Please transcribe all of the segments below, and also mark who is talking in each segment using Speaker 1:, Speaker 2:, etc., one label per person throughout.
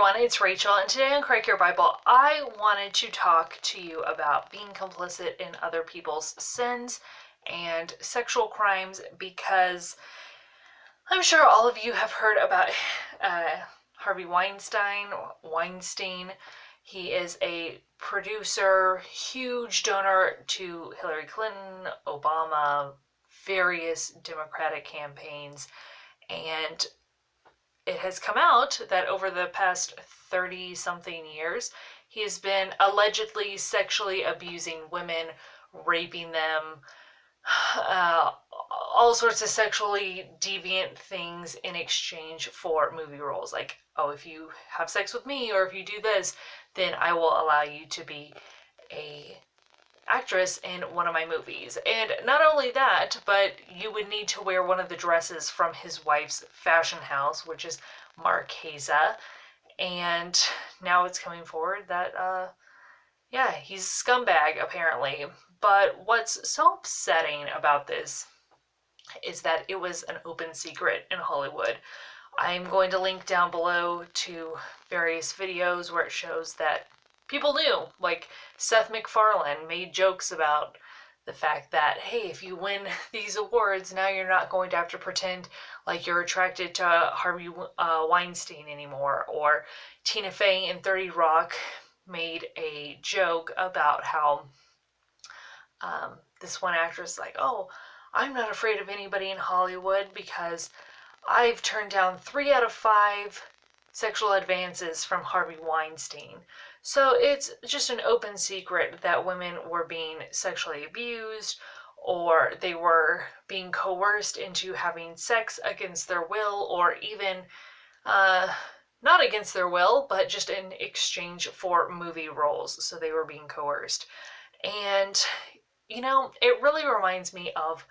Speaker 1: everyone, it's Rachel, and today on Crack Your Bible, I wanted to talk to you about being complicit in other people's sins and sexual crimes, because I'm sure all of you have heard about Harvey Weinstein. He is a producer, huge donor to Hillary Clinton, Obama, various Democratic campaigns, and it has come out that over the past 30-something years, he has been allegedly sexually abusing women, raping them, all sorts of sexually deviant things in exchange for movie roles. Like, oh, if you have sex with me or if you do this, then I will allow you to be a actress in one of my movies. And not only that, but you would need to wear one of the dresses from his wife's fashion house, which is Marquesa. And now it's coming forward that yeah, he's a scumbag apparently. But what's so upsetting about this is that it was an open secret in Hollywood. I'm going to link down below to various videos where it shows that people knew. Like, Seth MacFarlane made jokes about the fact that, hey, if you win these awards, now you're not going to have to pretend like you're attracted to Harvey Weinstein anymore. Or Tina Fey in 30 Rock made a joke about how this one actress, like, oh, I'm not afraid of anybody in Hollywood because I've turned down 3 out of 5 sexual advances from Harvey Weinstein. So it's just an open secret that women were being sexually abused, or they were being coerced into having sex against their will, or even not against their will, but just in exchange for movie roles. So they were being coerced. And, you know, it really reminds me of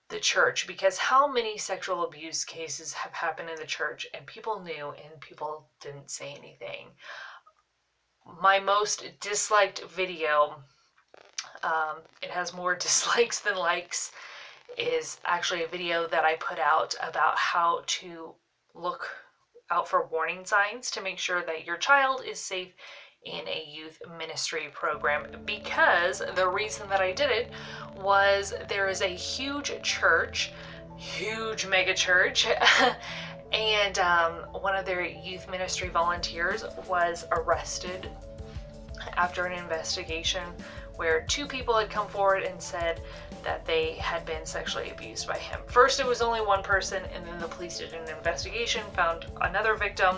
Speaker 1: the church, because how many sexual abuse cases have happened in the church and people knew and people didn't say anything. My most disliked video, it has more dislikes than likes, is actually a video that I put out about how to look out for warning signs to make sure that your child is safe in a youth ministry program. Because the reason that I did it was there is a huge church, huge mega church, and one of their youth ministry volunteers was arrested after an investigation where 2 people had come forward and said that they had been sexually abused by him. First it was only one person, and then the police did an investigation, found another victim,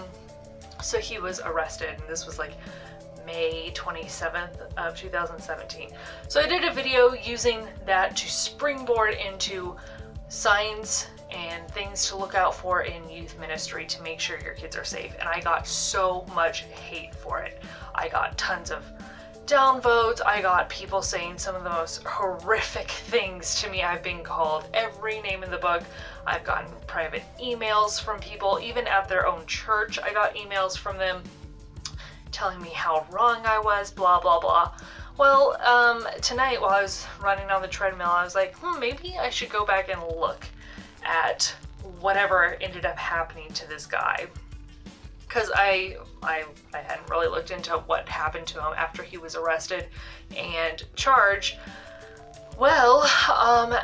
Speaker 1: so he was arrested, and this was like May 27th of 2017. So I did a video using that to springboard into signs and things to look out for in youth ministry to make sure your kids are safe. And I got so much hate for it. I got tons of downvotes. I got people saying some of the most horrific things to me. I've been called every name in the book. I've gotten private emails from people, even at their own church. I got emails from them telling me how wrong I was, blah, blah, blah. Well, tonight while I was running on the treadmill, I was like, maybe I should go back and look at whatever ended up happening to this guy. Because I hadn't really looked into what happened to him after he was arrested and charged. Well,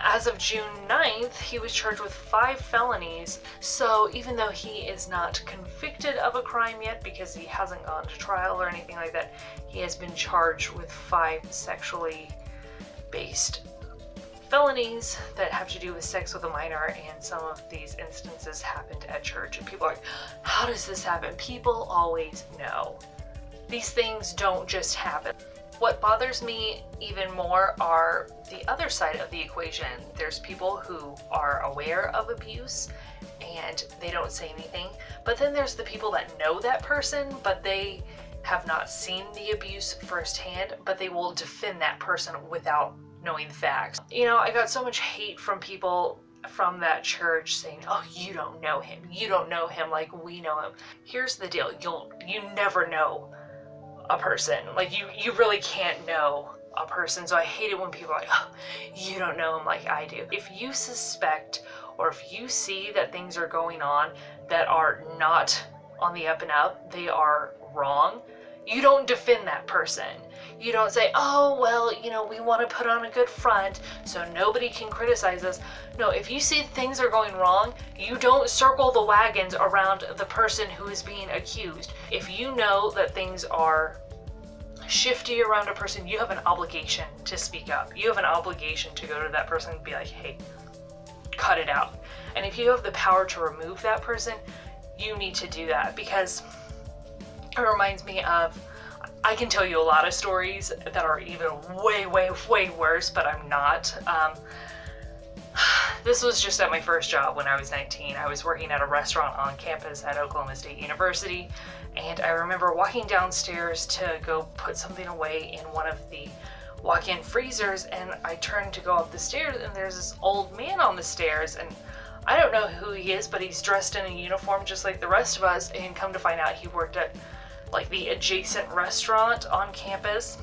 Speaker 1: as of June 9th, he was charged with 5 felonies. So even though he is not convicted of a crime yet, because he hasn't gone to trial or anything like that, he has been charged with 5 sexually based felonies that have to do with sex with a minor, and some of these instances happened at church. And people are like, how does this happen? People always know. These things don't just happen. What bothers me even more are the other side of the equation. There's people who are aware of abuse and they don't say anything, but then there's the people that know that person, but they have not seen the abuse firsthand, but they will defend that person without knowing the facts. You know, I got so much hate from people from that church saying, oh, you don't know him. You don't know him like we know him. Here's the deal. You never know a person. Like, you really can't know a person. So I hate it when people are like, oh, you don't know him like I do. If you suspect, or if you see that things are going on that are not on the up and up, they are wrong, you don't defend that person. You don't say, oh, well, we want to put on a good front so nobody can criticize us. No, if you see things are going wrong, you don't circle the wagons around the person who is being accused. If you know that things are shifty around a person, you have an obligation to speak up. You have an obligation to go to that person and be like, hey, cut it out. And if you have the power to remove that person, you need to do that, because it reminds me of, I can tell you a lot of stories that are even way, way, way worse, but I'm not. This was just at my first job when I was 19. I was working at a restaurant on campus at Oklahoma State University, and I remember walking downstairs to go put something away in one of the walk-in freezers, and I turned to go up the stairs, and there's this old man on the stairs, and I don't know who he is, but he's dressed in a uniform just like the rest of us, and come to find out he worked at like the adjacent restaurant on campus,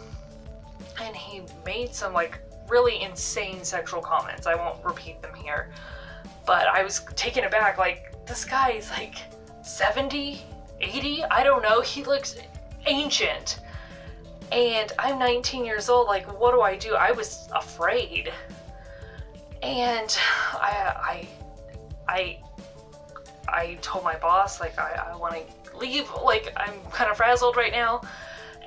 Speaker 1: and he made some like really insane sexual comments. I won't repeat them here, but I was taken aback. Like, this guy is like 70, 80, I don't know, he looks ancient, and I'm 19 years old. Like, what do? I was afraid, and I told my boss, like, I want to leave, like, I'm kind of frazzled right now.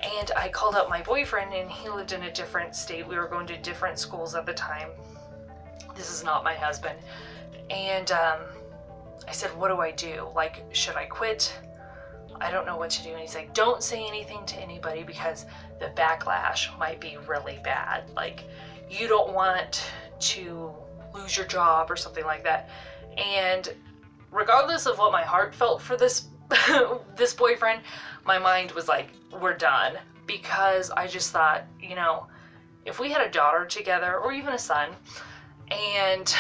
Speaker 1: And I called up my boyfriend, and he lived in a different state. We were going to different schools at the time. This is not my husband. And I said, what do I do? Like, should I quit? I don't know what to do. And he's like, don't say anything to anybody, because the backlash might be really bad. Like, you don't want to lose your job or something like that. And regardless of what my heart felt for this this boyfriend, my mind was like, we're done. Because I just thought, if we had a daughter together, or even a son, and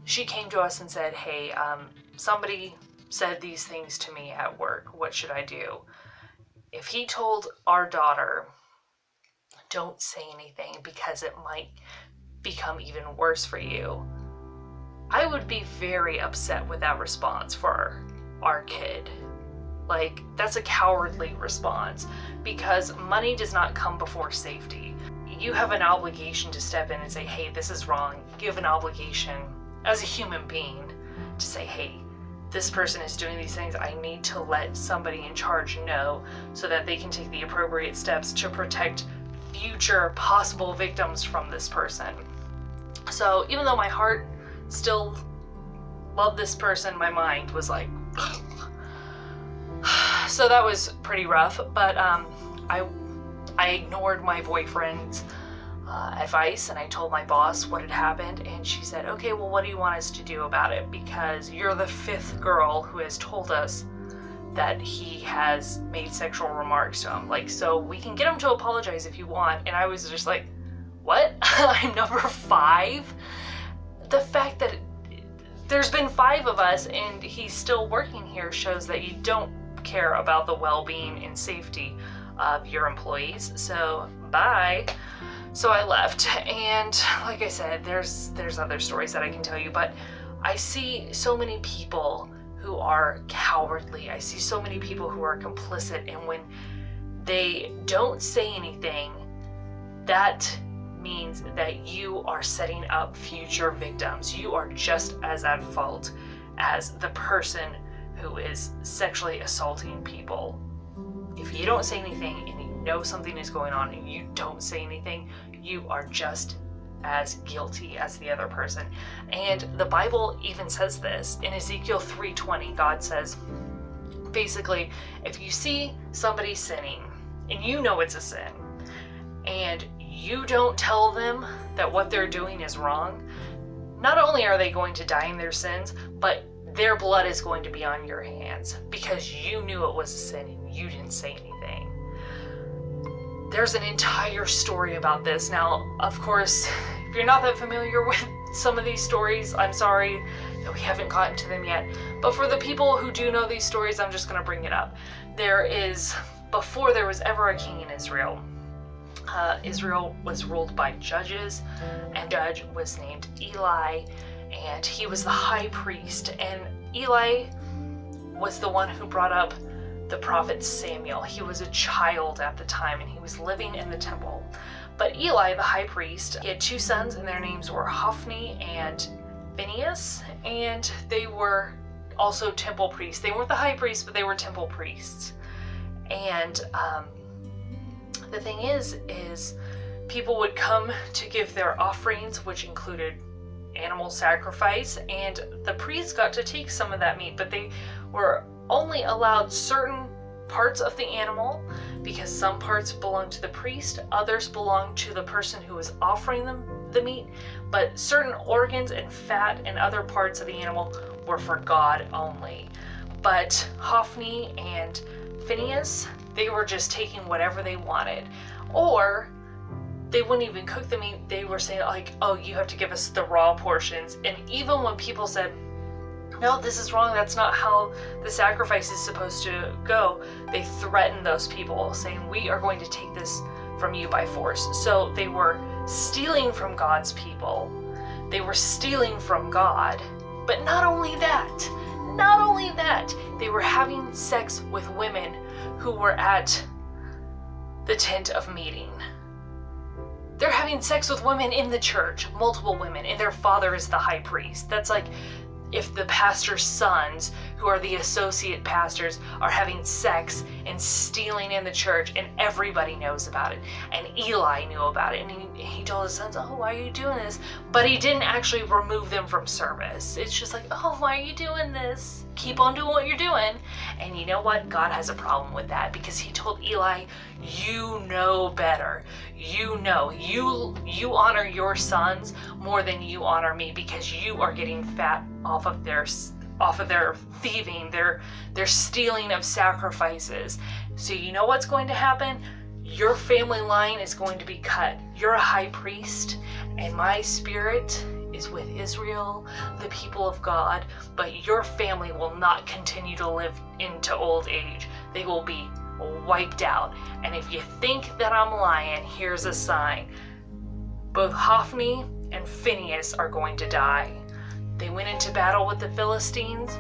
Speaker 1: she came to us and said, hey, somebody said these things to me at work, what should I do? If he told our daughter, don't say anything because it might become even worse for you, I would be very upset with that response for our kid. Like, that's a cowardly response, because money does not come before safety. You have an obligation to step in and say, hey, this is wrong. You have an obligation as a human being to say, hey, this person is doing these things. I need to let somebody in charge know so that they can take the appropriate steps to protect future possible victims from this person. So even though my heart still loved this person, my mind was like, so that was pretty rough. But I ignored my boyfriend's advice, and I told my boss what had happened, and she said, okay, well, what do you want us to do about it? Because you're the fifth girl who has told us that he has made sexual remarks to him. Like, so we can get him to apologize if you want. And I was just like, what? I'm number 5? The fact that there's been 5 of us and he's still working here shows that you don't care about the well-being and safety of your employees. So bye. So I left, and like I said, there's other stories that I can tell you, but I see so many people who are cowardly. I see so many people who are complicit, and when they don't say anything, that means that you are setting up future victims. You are just as at fault as the person who is sexually assaulting people. If you don't say anything and you know something is going on and you don't say anything, you are just as guilty as the other person. And the Bible even says this. In Ezekiel 3:20, God says, basically, if you see somebody sinning and you know it's a sin, and you don't tell them that what they're doing is wrong, not only are they going to die in their sins, but their blood is going to be on your hands because you knew it was a sin and you didn't say anything. There's an entire story about this. Now, of course, if you're not that familiar with some of these stories, I'm sorry that we haven't gotten to them yet. But for the people who do know these stories, I'm just going to bring it up. Before there was ever a king in Israel, Israel was ruled by judges, and judge was named Eli, and he was the high priest. And Eli was the one who brought up the prophet Samuel. He was a child at the time, and he was living in the temple. But Eli, the high priest, he had 2 sons, and their names were Hophni and Phinehas, and they were also temple priests. They weren't the high priests, but they were temple priests. And the thing is people would come to give their offerings, which included animal sacrifice, and the priests got to take some of that meat, but they were only allowed certain parts of the animal, because some parts belonged to the priest, others belonged to the person who was offering them the meat, but certain organs and fat and other parts of the animal were for God only. But Hophni and Phinehas, they were just taking whatever they wanted, or they wouldn't even cook the meat. They were saying like, oh, you have to give us the raw portions. And even when people said, no, this is wrong, that's not how the sacrifice is supposed to go, they threatened those people, saying, we are going to take this from you by force. So they were stealing from God's people. They were stealing from God. But not only that, they were having sex with women who were at the tent of meeting. They're having sex with women in the church, multiple women, and their father is the high priest. That's like if the pastor's sons, who are the associate pastors, are having sex and stealing in the church, and everybody knows about it. And Eli knew about it, and he told his sons, oh, why are you doing this? But he didn't actually remove them from service. It's just like, oh, why are you doing this? Keep on doing what you're doing. And you know what? God has a problem with that, because he told Eli, you know better. You know, you honor your sons more than you honor me, because you are getting fat off of their thieving, their stealing of sacrifices. So you know what's going to happen? Your family line is going to be cut. You're a high priest, and my spirit is with Israel, the people of God, but your family will not continue to live into old age. They will be wiped out. And if you think that I'm lying, here's a sign. Both Hophni and Phinehas are going to die. They went into battle with the Philistines.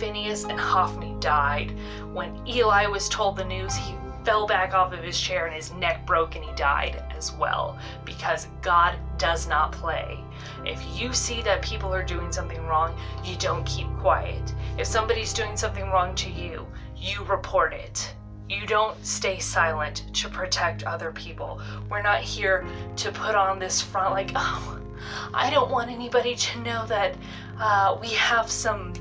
Speaker 1: Phinehas and Hophni died. When Eli was told the news, he fell back off of his chair and his neck broke and he died as well, because God does not play. If you see that people are doing something wrong, you don't keep quiet. If somebody's doing something wrong to you, you report it. You don't stay silent to protect other people. We're not here to put on this front like, oh, I don't want anybody to know that we have some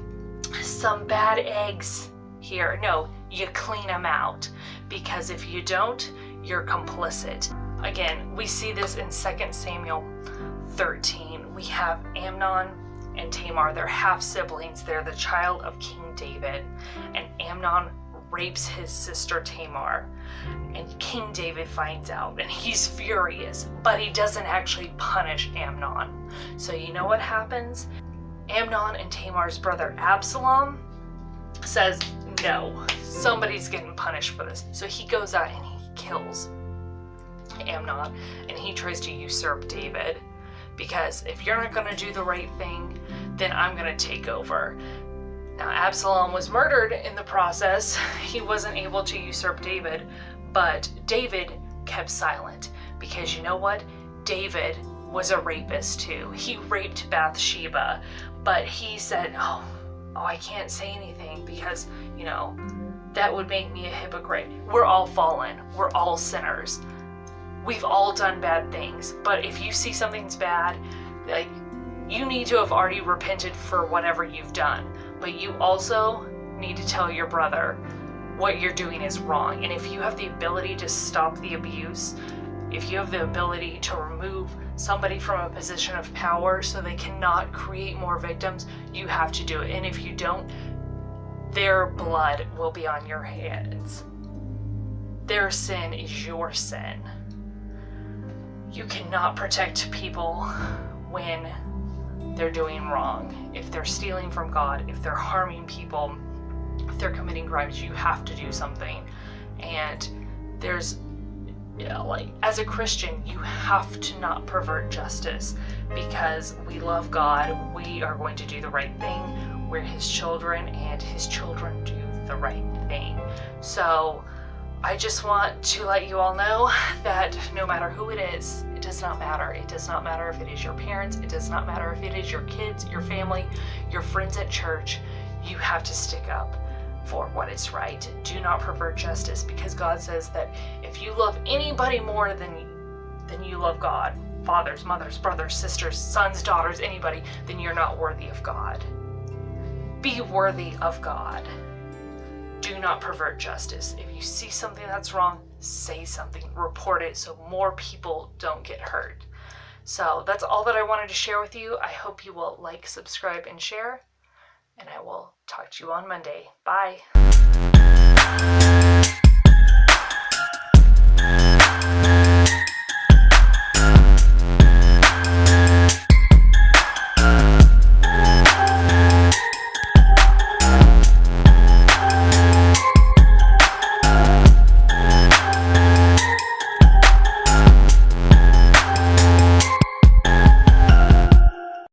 Speaker 1: bad eggs here. No, you clean them out, because if you don't, you're complicit. Again, we see this in 2 Samuel 13. We have Amnon and Tamar. They're half siblings. They're the child of King David, and Amnon rapes his sister Tamar, and King David finds out, and he's furious, but he doesn't actually punish Amnon. So you know what happens? Amnon and Tamar's brother Absalom says, no, somebody's getting punished for this. So he goes out and he kills Amnon, and he tries to usurp David, because if you're not going to do the right thing, then I'm going to take over. Now, Absalom was murdered in the process. He wasn't able to usurp David, but David kept silent, because you know what? David was a rapist too. He raped Bathsheba, but he said, oh, I can't say anything, because, you know, that would make me a hypocrite. We're all fallen. We're all sinners. We've all done bad things, but if you see something's bad, like, you need to have already repented for whatever you've done. But you also need to tell your brother what you're doing is wrong. And if you have the ability to stop the abuse, if you have the ability to remove somebody from a position of power so they cannot create more victims, you have to do it. And if you don't, their blood will be on your hands. Their sin is your sin. You cannot protect people when they're doing wrong. If they're stealing from God, if they're harming people, if they're committing crimes, you have to do something. And there's, like, as a Christian, you have to not pervert justice, because we love God. We are going to do the right thing. We're his children, and his children do the right thing. So I just want to let you all know that no matter who it is, it does not matter. It does not matter if it is your parents. It does not matter if it is your kids, your family, your friends at church. You have to stick up for what is right. Do not pervert justice, because God says that if you love anybody more than you love God, fathers, mothers, brothers, sisters, sons, daughters, anybody, then you're not worthy of God. Be worthy of God. Do not pervert justice. If you see something that's wrong, say something, report it so more people don't get hurt. So that's all that I wanted to share with you. I hope you will like, subscribe, and share, and I will talk to you on Monday. Bye.